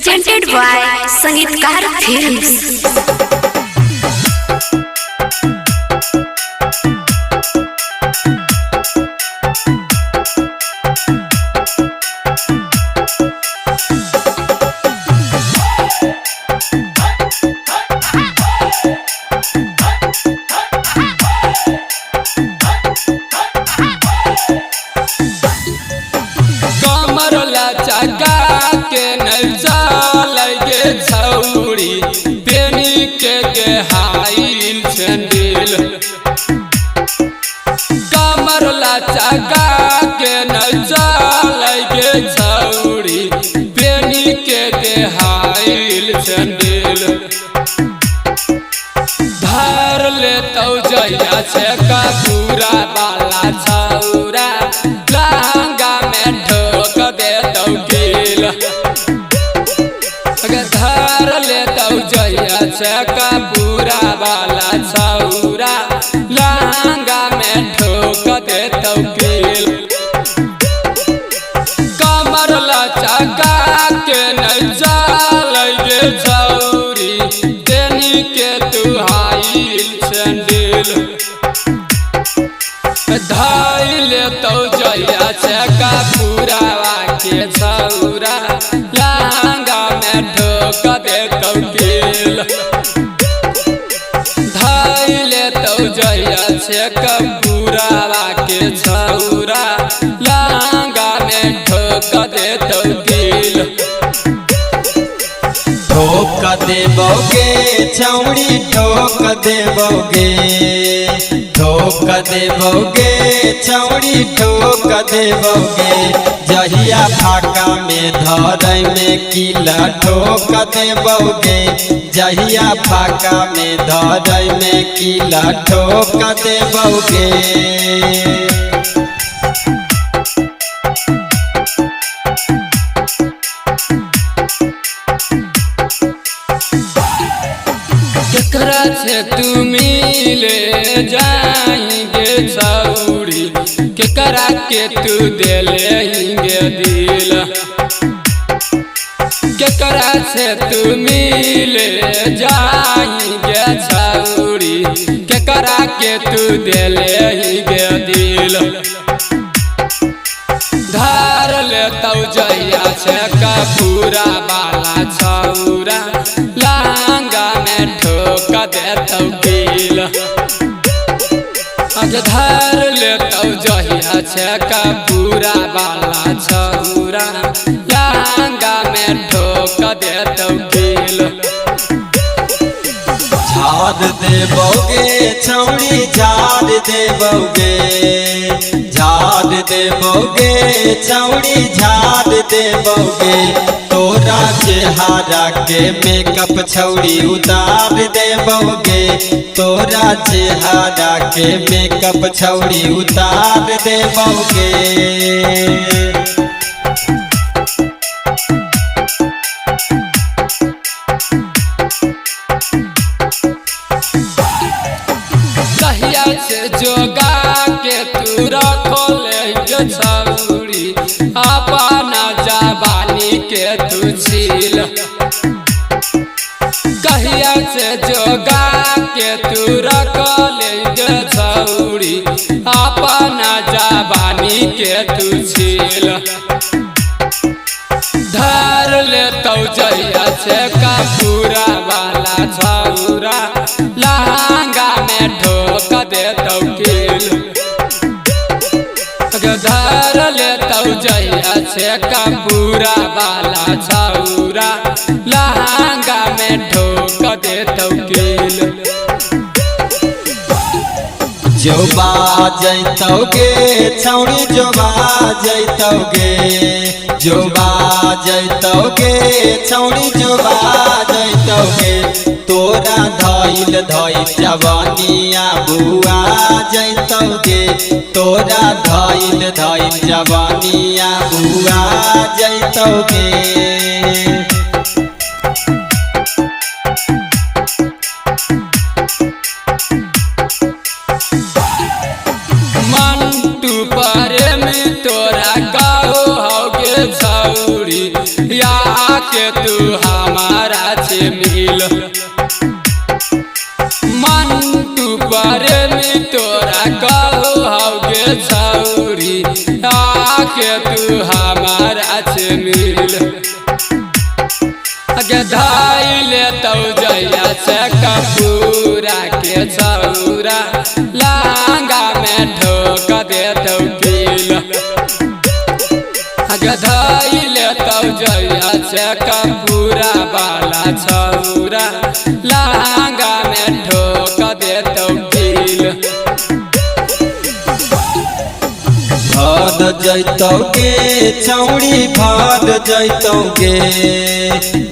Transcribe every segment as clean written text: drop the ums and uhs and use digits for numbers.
presented by Sangeetkar Films. छौड़ी पेनी के हाइल सैंडल कमर लचका के नचल गे छौड़ी पेनी के हाइल सैंडल धर ले तो जइया से कपूरा वाला छौरा लहंगा में ठोक दे तो गिल धर ले तो जइया से कपूरा वाला छौरा लहंगा में ठोक दे तो गिल कमर लचका के नचल गे छौरी तेनी के तू हाइल सैंडल धइल तो जइया से कपूरा के छौरा लहंगा में ठोक दे तो गिल धइल तो जइया से कपूरा के छौरा लहंगा में ठोक दे तो गिल ठोक देबोगे छौड़ी ठोक देबोगे ठोक देबोगे छौड़ी ठोक देबोगे जहिया फाका में धरै में किला ठोक देबोगे जहिया फाका में धरै में किला ठोक देबोगे केकरा से तू मिले जाएंगे छौड़ी केकरा के तू देले हिंगे दिल केकरा से तू मिले जाएंगे छौड़ी केकरा के तू देले हिंगे दिल धर ले तो जइया से कपूरा वाला छौरा लहंगा में ठोक दे तो गिल धर ले तो जइया से कपूरा वाला छौरा लहंगा में ठोक दे तो गिल झाड़ देबोगे छौड़ी झाड़ देबोगे झाड़ देबोगे छौड़ी झाड़ देबोगे तोरा चेहरा के मेकअप छौड़ी उतार देबोगे तोरा चेहरा के मेकअप छौड़ी उतार देबोगे कहिया से जोगा के तू रखले छौड़ी अपना जवानी के तू छील कहिया से जोगा के तू रखले छौड़ी अपना जवानी के तू छील धर ले तो जइया से कपूरा वाला छौरा लहंगा में ठोक दे तो गिल धर ले तो जइया से कपूरा वाला छौरा लहंगा में ठोक दे तो गिल जो बाजैतोगे छौड़ी जो बाजैतोगे जो बाजैतोगे छौड़ी जो बाजैतोगे तोरा धइल धइल जवानिया बुआ जैतोगे तोरा धइल धइल जवानिया बुआ जैतोगे मंटू प्रेमी तोरा गाओ होगे छौड़ी या आके तू हमारा से मिल मंटू प्रेमी तोरा कहू हौगे छौरी आके तू हमारा से मिल धाई ले तो जैया से कपूरा के छौरा लहंगा में ठोक दे तो कील धाई ले तो जैया से कपूरा वाला छौरा लहंगा में ठोक दे तो कील भाद जैतौगे छौड़ी भाद जैतौगे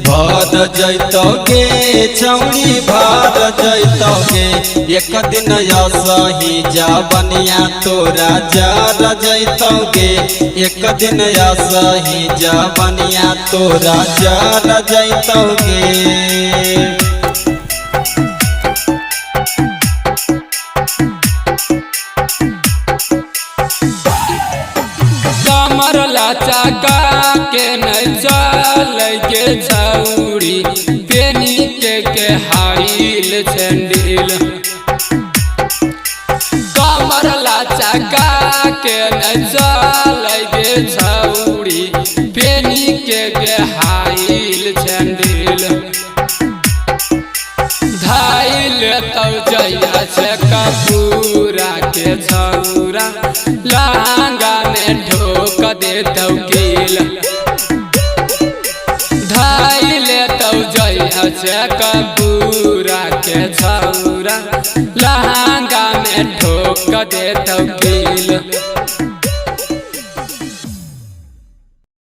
भाद जैतौगे छौड़ी भाद जैतौगे एक दिन सही जवनिया तोरा जर जैतौगे एक दिन सही जवनिया तोरा जर जैतौगे चका के न चल के छौरी पेनी के हाइल सैंडल कमर चका के न चल के छौरी पेनी के हाइल सैंडल धाइल तो जैया से कपूरा के छौरा लहंगा में ढोक दे तो कील धाइल तो जैया से कपूरा के छौरा लहंगा में ढोक दे तो कील।